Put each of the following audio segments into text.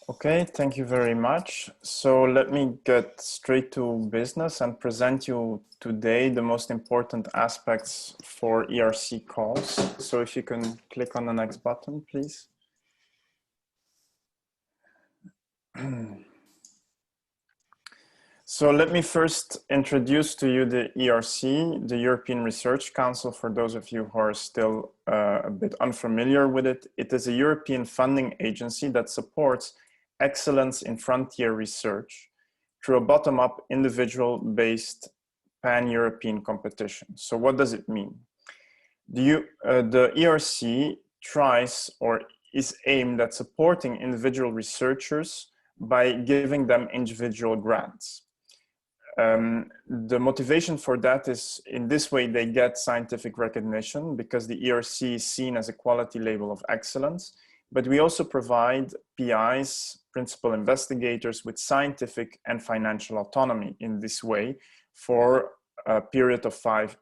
Okay, thank you very much. So let me get straight to business and present you today the most important aspects for ERC calls. So if you can click on the next button, please. So let me first introduce to you the ERC, the European Research Council, for those of you who are still a bit unfamiliar with it. It is a European funding agency that supports excellence in frontier research through a bottom-up individual-based pan-European competition. So what does it mean? The ERC tries or is aimed at supporting individual researchers by giving them individual grants. The motivation for that is in this way they get scientific recognition because the ERC is seen as a quality label of excellence, but we also provide PIs, principal investigators, with scientific and financial autonomy in this way for a period of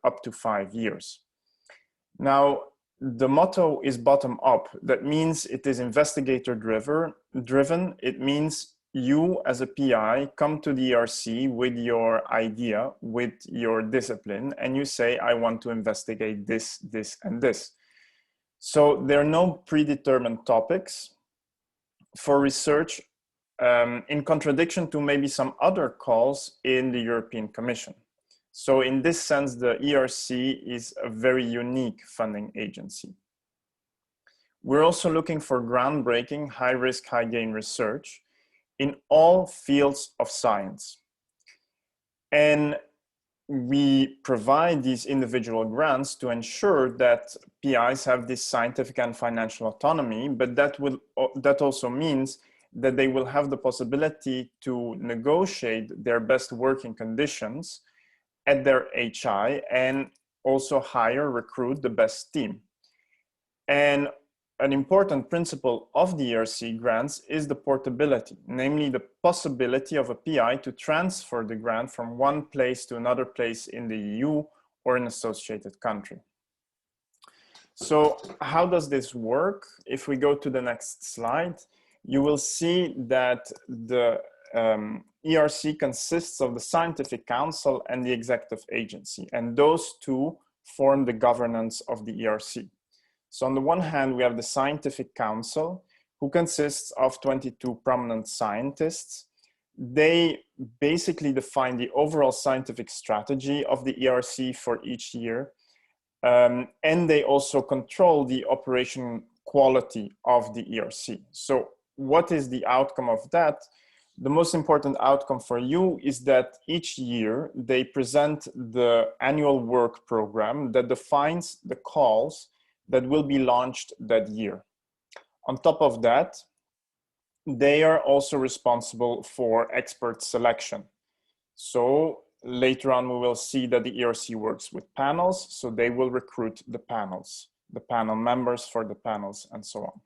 up to 5 years. Now, the motto is bottom up. That means it is investigator driven. It means you as a PI come to the ERC with your idea, with your discipline, and you say, I want to investigate this, this, and this. So there are no predetermined topics for research, in contradiction to maybe some other calls in the European Commission. So in this sense, the ERC is a very unique funding agency. We're also looking for groundbreaking, high risk, high gain research in all fields of science. And we provide these individual grants to ensure that PIs have this scientific and financial autonomy, but that also means that they will have the possibility to negotiate their best working conditions at their HI and also hire, recruit the best team. And an important principle of the ERC grants is the portability, namely the possibility of a PI to transfer the grant from one place to another place in the EU or an associated country. So how does this work? If we go to the next slide, you will see that the ERC consists of the Scientific Council and the Executive Agency, and those two form the governance of the ERC. So on the one hand, we have the Scientific Council, who consists of 22 prominent scientists. They basically define the overall scientific strategy of the ERC for each year. And they also control the operation quality of the ERC. So what is the outcome of that? The most important outcome for you is that each year they present the annual work program that defines the calls that will be launched that year. On top of that, they are also responsible for expert selection. So later on, we will see that the ERC works with panels, so they will recruit the panels, the panel members for the panels, and so on.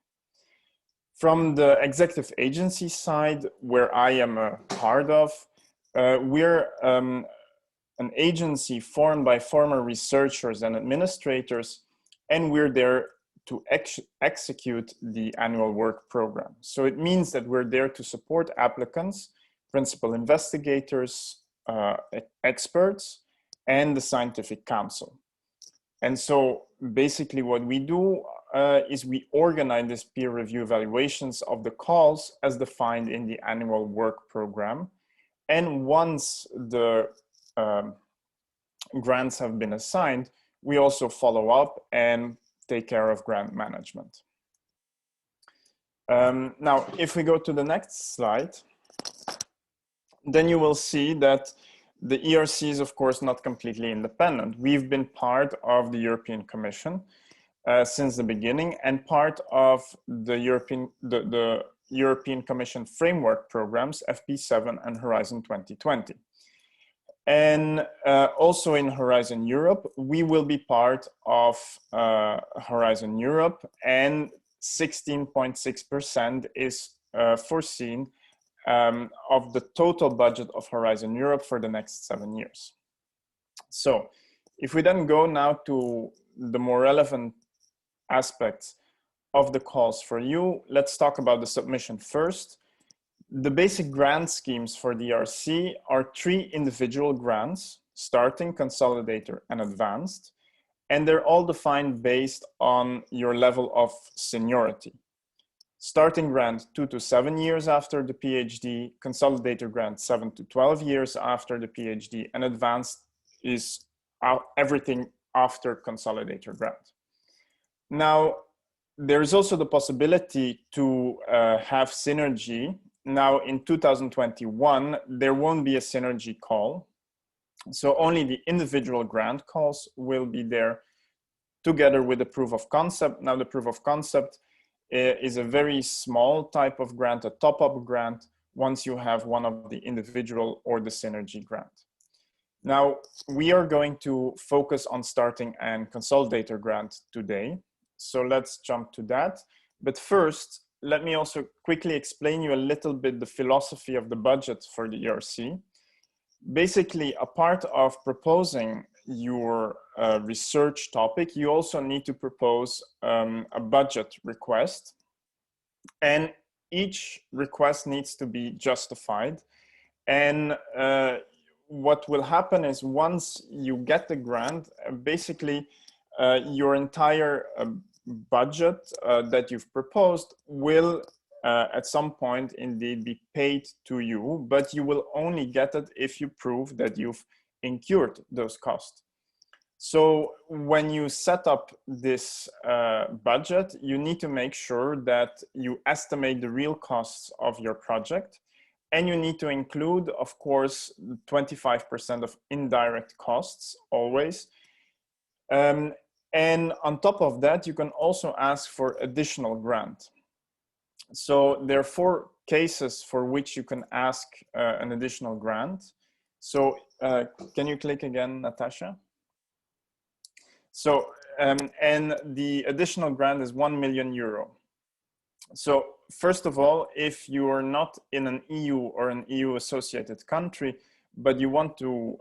From the executive agency side, where I am a part of, we're an agency formed by former researchers and administrators, and we're there to execute the annual work program. So it means that we're there to support applicants, principal investigators, experts, and the Scientific Council. And so basically what we do is we organize these peer review evaluations of the calls as defined in the annual work program. And once the grants have been assigned, we also follow up and take care of grant management. Now, if we go to the next slide, then you will see that the ERC is, of course, not completely independent. We've been part of the European Commission since the beginning and part of the European Commission framework programs, FP7 and Horizon 2020. And also in Horizon Europe, we will be part of Horizon Europe, and 16.6% is foreseen of the total budget of Horizon Europe for the next 7 years. So if we then go now to the more relevant aspects of the calls for you, let's talk about the submission first. The basic grant schemes for the ERC are 3 individual grants: starting, consolidator, and advanced. And they're all defined based on your level of seniority. Starting grant 2 to 7 years after the PhD, consolidator grant 7 to 12 years after the PhD, and advanced is everything after consolidator grant. Now, there is also the possibility to have synergy. Now, in 2021, there won't be a synergy call. So only the individual grant calls will be there together with the proof of concept. Now, the proof of concept is a very small type of grant, a top-up grant, once you have one of the individual or the synergy grant. Now, we are going to focus on starting and consolidator grant today. So let's jump to that. But first, let me also quickly explain you a little bit the philosophy of the budget for the ERC. Basically, a part of proposing your research topic, you also need to propose a budget request. And each request needs to be justified. And what will happen is once you get the grant, basically your entire budget that you've proposed will at some point indeed be paid to you, but you will only get it if you prove that you've incurred those costs. So when you set up this budget, you need to make sure that you estimate the real costs of your project. And you need to include, of course, 25% of indirect costs always. And on top of that, you can also ask for additional grant. So there are 4 cases for which you can ask an additional grant. So can you click again, Natasha? So, and the additional grant is €1 million. So first of all, if you are not in an EU or an EU associated country, but you want to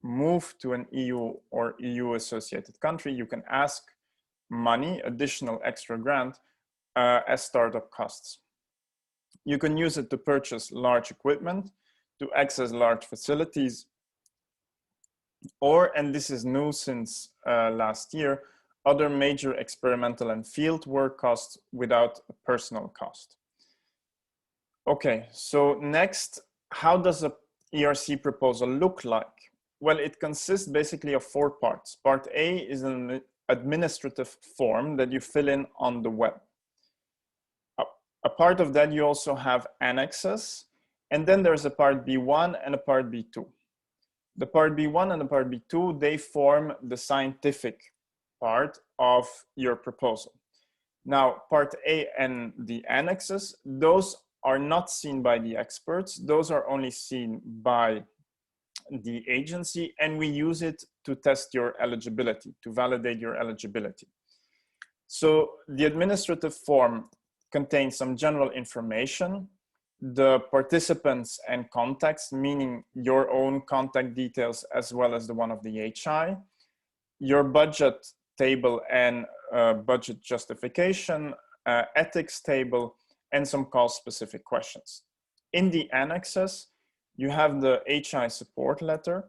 move to an EU or EU associated country, you can ask money, additional extra grant as startup costs. You can use it to purchase large equipment, to access large facilities, or, and this is new since last year, other major experimental and field work costs without a personal cost. Okay, so next, how does a ERC proposal look like? Well, it consists basically of 4 parts. Part A is an administrative form that you fill in on the web. A part of that, you also have annexes, and then there's a part B1 and a part B2. The part B1 and the part B2, they form the scientific part of your proposal. Now, part A and the annexes, those are not seen by the experts. Those are only seen by the agency, and we use it to test your eligibility, to validate your eligibility. So the administrative form contains some general information, the participants and contacts, meaning your own contact details as well as the one of the HI, your budget table and budget justification, ethics table, and some cause-specific questions. In the annexes, you have the HI support letter,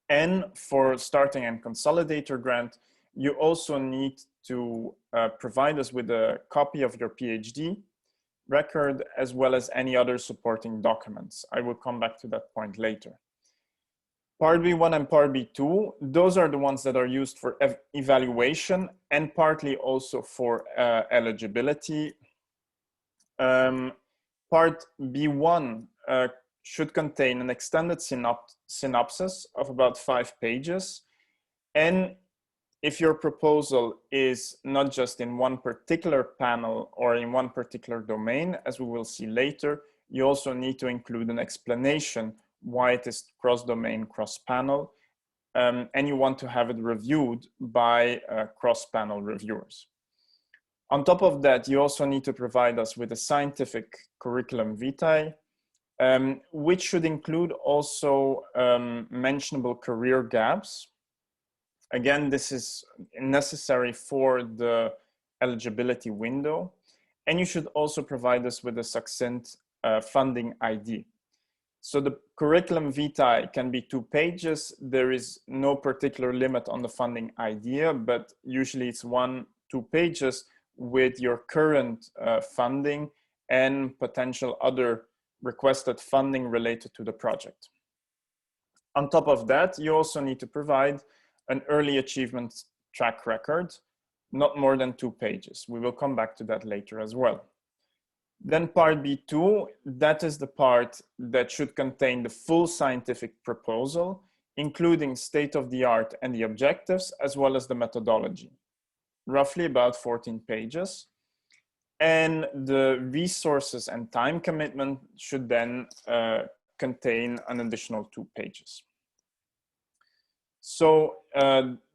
and for starting and consolidator grant, you also need to provide us with a copy of your PhD record as well as any other supporting documents. I will come back to that point later. Part B1 and part B2, those are the ones that are used for evaluation and partly also for eligibility. Part B1 should contain an extended synopsis of about 5 pages. And if your proposal is not just in one particular panel or in one particular domain, as we will see later, you also need to include an explanation why it is cross-domain, cross-panel, and you want to have it reviewed by cross-panel reviewers. On top of that, you also need to provide us with a scientific curriculum vitae, which should include also mentionable career gaps. Again, this is necessary for the eligibility window. And you should also provide us with a succinct funding ID. So the curriculum vitae can be 2 pages. There is no particular limit on the funding idea, but usually it's 1-2 pages with your current funding and potential other requested funding related to the project. On top of that, you also need to provide an early achievement track record, not more than 2 pages. We will come back to that later as well. Then part B2, that is the part that should contain the full scientific proposal, including state of the art and the objectives, as well as the methodology, roughly about 14 pages. And the resources and time commitment should then contain an additional 2 pages. So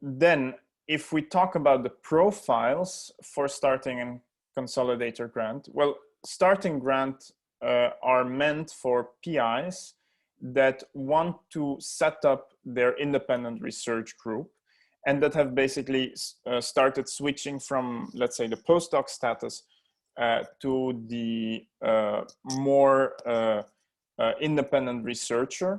then if we talk about the profiles for starting and consolidator grant, well, starting grant are meant for PIs that want to set up their independent research group and that have basically started switching from, let's say, the postdoc status to the more independent researcher.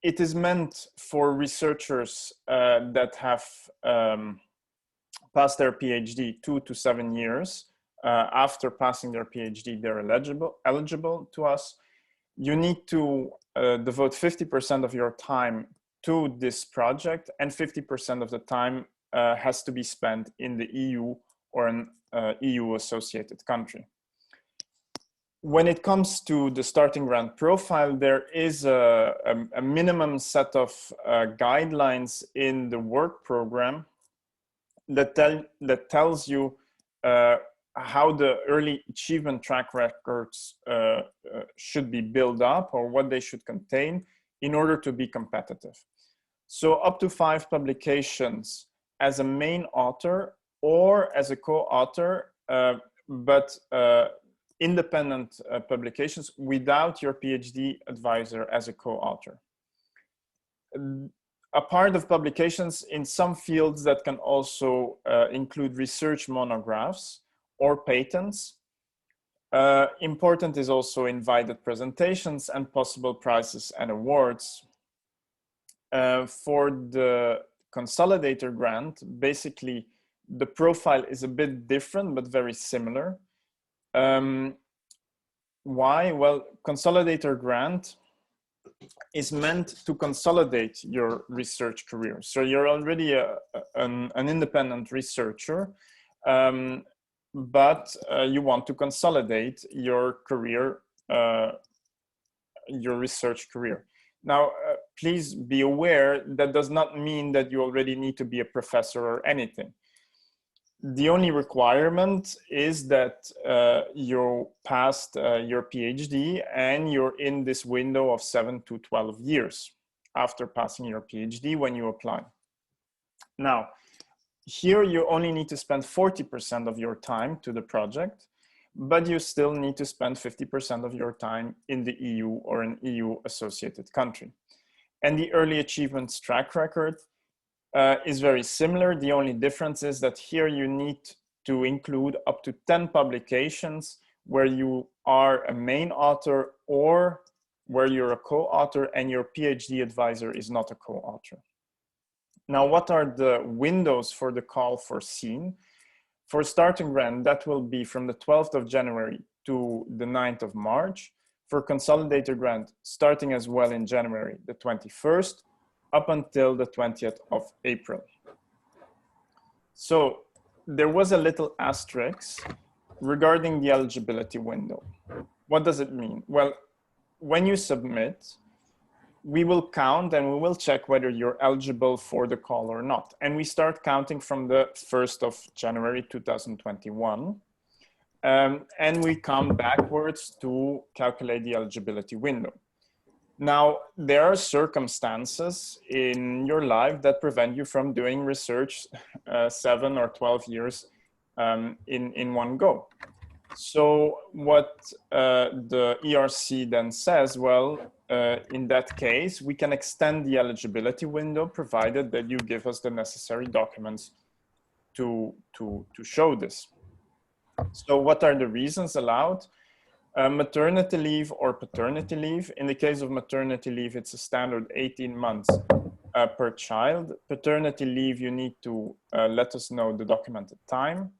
It is meant for researchers that have passed their PhD 2 to 7 years. After passing their PhD, they're eligible to us. You need to devote 50% of your time to this project, and 50% of the time has to be spent in the EU or an EU associated country. When it comes to the starting grant profile, there is a minimum set of guidelines in the work program that tells you how the early achievement track records should be built up, or what they should contain in order to be competitive. So up to 5 publications as a main author or as a co-author, but independent publications without your PhD advisor as a co-author. A part of publications in some fields that can also include research monographs or patents. Important is also invited presentations and possible prizes and awards. For the Consolidator grant, basically the profile is a bit different but very similar. Why? Well, Consolidator grant is meant to consolidate your research career. So you're already an independent researcher, but you want to consolidate your career, your research career. Now, please be aware that does not mean that you already need to be a professor or anything. The only requirement is that you passed your PhD and you're in this window of 7 to 12 years after passing your PhD when you apply. Now, here you only need to spend 40% of your time to the project, but you still need to spend 50% of your time in the EU or an EU associated country. And the early achievements track record is very similar. The only difference is that here you need to include up to 10 publications where you are a main author or where you're a co-author and your PhD advisor is not a co-author. Now, what are the windows for the call for scene? For starting grant, that will be from the 12th of January to the 9th of March. For Consolidator grant, starting as well in January the 21st, up until the 20th of April. So there was a little asterisk regarding the eligibility window. What does it mean? Well, when you submit, we will count and we will check whether you're eligible for the call or not. And we start counting from the 1st of January 2021. And we come backwards to calculate the eligibility window. Now, there are circumstances in your life that prevent you from doing research 7 or 12 years in one go. So what the ERC then says, well, in that case, we can extend the eligibility window provided that you give us the necessary documents to show this. So what are the reasons allowed? Maternity leave or paternity leave. In the case of maternity leave, it's a standard 18 months per child. Paternity leave, you need to let us know the documented time.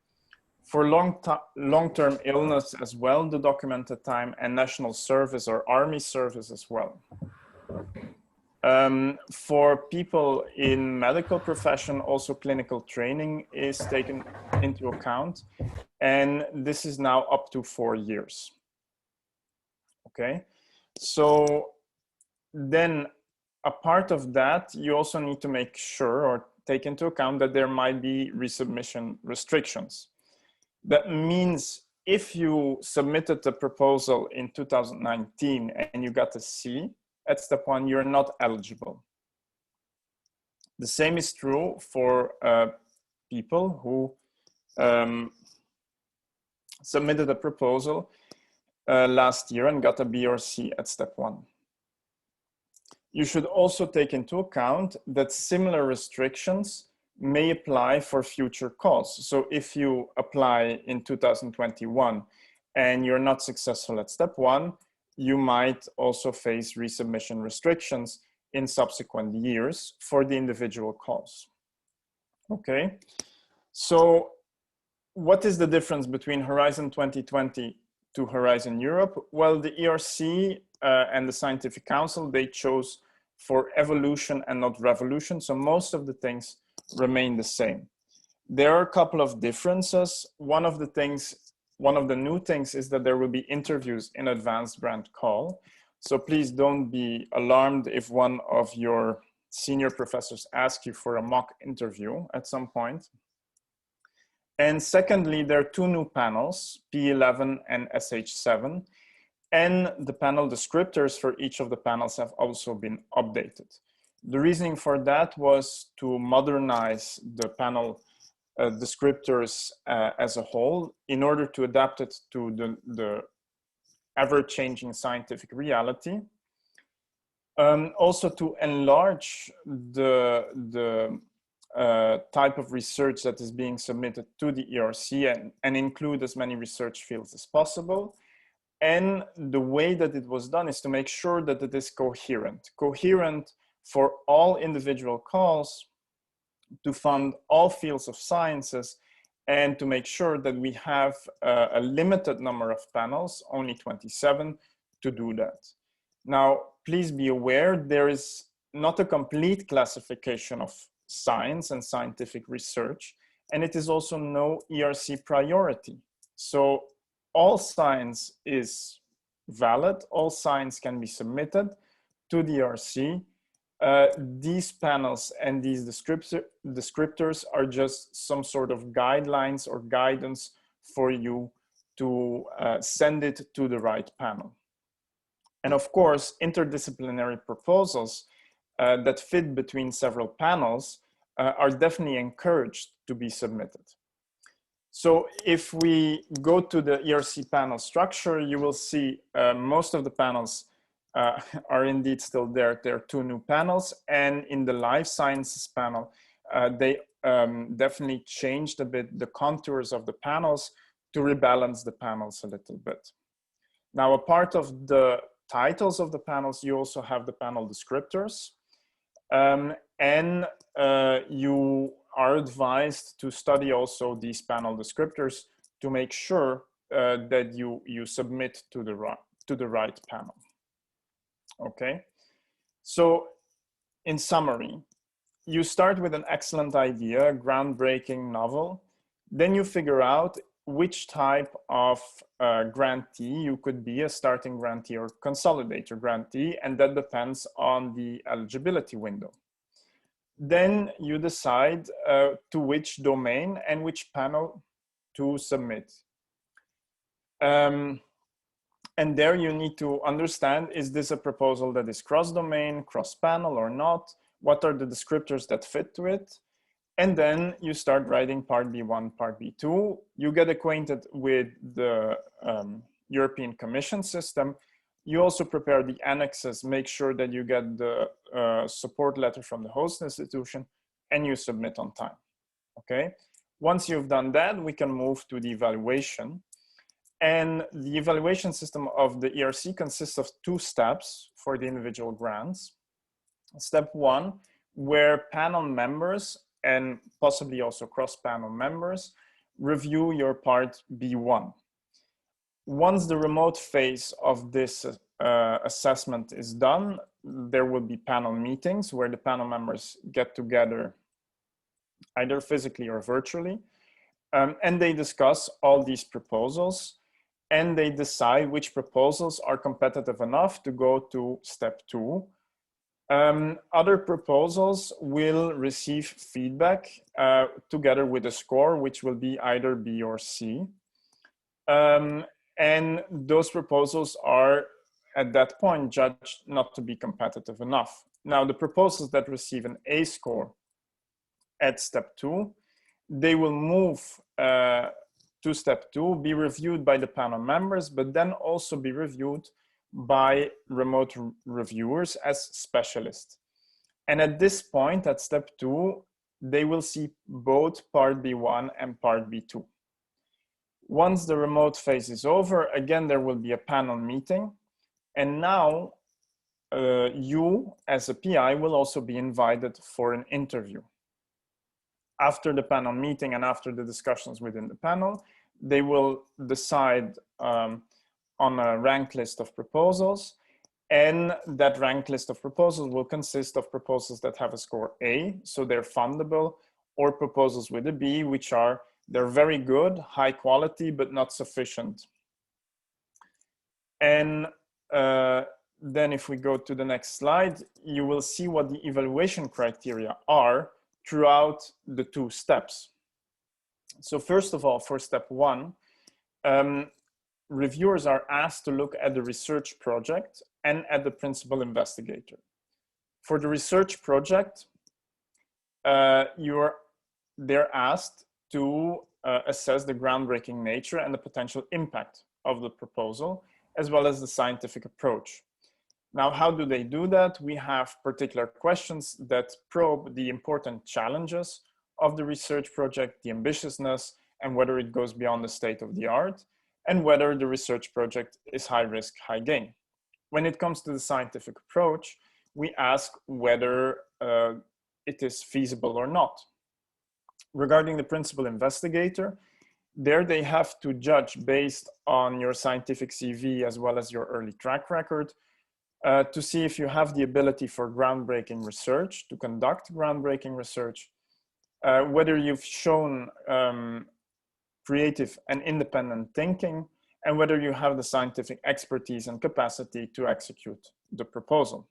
For long-term illness as well, the documented time, and national service or army service as well. For people in medical profession, also clinical training is taken into account. And this is now up to 4 years. Okay, so then a part of that, you also need to make sure or take into account that there might be resubmission restrictions. That means if you submitted the proposal in 2019 and you got a C at step 1, you're not eligible. The same is true for people who submitted a proposal last year and got a B or C at step 1. You should also take into account that similar restrictions may apply for future calls. So if you apply in 2021 and you're not successful at step 1, you might also face resubmission restrictions in subsequent years for the individual calls. Okay, so what is the difference between Horizon 2020 to Horizon Europe? Well, the ERC and the Scientific Council, they chose for evolution and not revolution. So most of the things remain the same. There are a couple of differences. One of the new things is that there will be interviews in advanced grant call. So please don't be alarmed if one of your senior professors asks you for a mock interview at some point. And secondly, there are 2 new panels, P11 and SH7, and the panel descriptors for each of the panels have also been updated. The reasoning for that was to modernize the panel descriptors as a whole in order to adapt it to the ever-changing scientific reality. Also to enlarge the type of research that is being submitted to the ERC and include as many research fields as possible. And the way that it was done is to make sure that it is coherent for all individual calls, to fund all fields of sciences, and to make sure that we have a limited number of panels, only 27, to do that. Now, please be aware, there is not a complete classification of science and scientific research, and it is also no ERC priority. So all science is valid, all science can be submitted to the ERC. These panels and these descriptors are just some sort of guidelines or guidance for you to send it to the right panel. And of course, interdisciplinary proposals that fit between several panels are definitely encouraged to be submitted. So if we go to the ERC panel structure, you will see most of the panels are indeed still there. There are 2 new panels, and in the life sciences panel, they definitely changed a bit the contours of the panels to rebalance the panels a little bit. Now, a part of the titles of the panels, you also have the panel descriptors, and you are advised to study also these panel descriptors to make sure that you submit to the right panel. Okay, so in summary, you start with an excellent idea, groundbreaking, novel. Then you figure out which type of grantee you could be, a starting grantee or consolidator grantee, and that depends on the eligibility window. Then you decide to which domain and which panel to submit. And there you need to understand, is this a proposal that is cross-domain, cross-panel or not? What are the descriptors that fit to it? And then you start writing part B1, part B2. You get acquainted with the European Commission system. You also prepare the annexes, make sure that you get the support letter from the host institution, and you submit on time, okay? Once you've done that, we can move to the evaluation. And the evaluation system of the ERC consists of 2 steps for the individual grants. Step 1, where panel members and possibly also cross-panel members review your part B1. Once the remote phase of this assessment is done, there will be panel meetings where the panel members get together either physically or virtually, and they discuss all these proposals, and they decide which proposals are competitive enough to go to step 2. Other proposals will receive feedback together with a score, which will be either B or C. And those proposals are at that point judged not to be competitive enough. Now, the proposals that receive an A score at step 2, they will move to step 2, be reviewed by the panel members, but then also be reviewed by remote reviewers as specialists. And at this point, at step 2, they will see both part B1 and part B2. Once the remote phase is over, again, there will be a panel meeting. And now you as a PI will also be invited for an interview. After the panel meeting and after the discussions within the panel, they will decide on a rank list of proposals. And that rank list of proposals will consist of proposals that have a score A, so they're fundable, or proposals with a B, which are, they're very good, high quality, but not sufficient. And then if we go to the next slide, you will see what the evaluation criteria are throughout the 2 steps. So first of all, for step 1, reviewers are asked to look at the research project and at the principal investigator. For the research project, they're asked to assess the groundbreaking nature and the potential impact of the proposal, as well as the scientific approach. Now, how do they do that? We have particular questions that probe the important challenges of the research project, the ambitiousness, and whether it goes beyond the state of the art, and whether the research project is high risk, high gain. When it comes to the scientific approach, we ask whether it is feasible or not. Regarding the principal investigator, there they have to judge based on your scientific CV as well as your early track record to see if you have the ability for groundbreaking research, to conduct groundbreaking research, whether you've shown creative and independent thinking, and whether you have the scientific expertise and capacity to execute the proposal.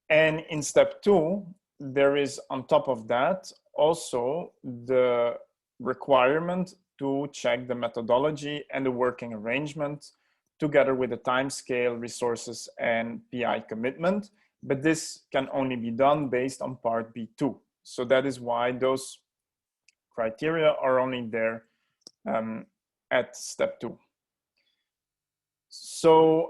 And in step 2, there is on top of that also the requirement to check the methodology and the working arrangement together with the time scale, resources, and PI commitment. But this can only be done based on part B2. So that is why those criteria are only there at step 2. So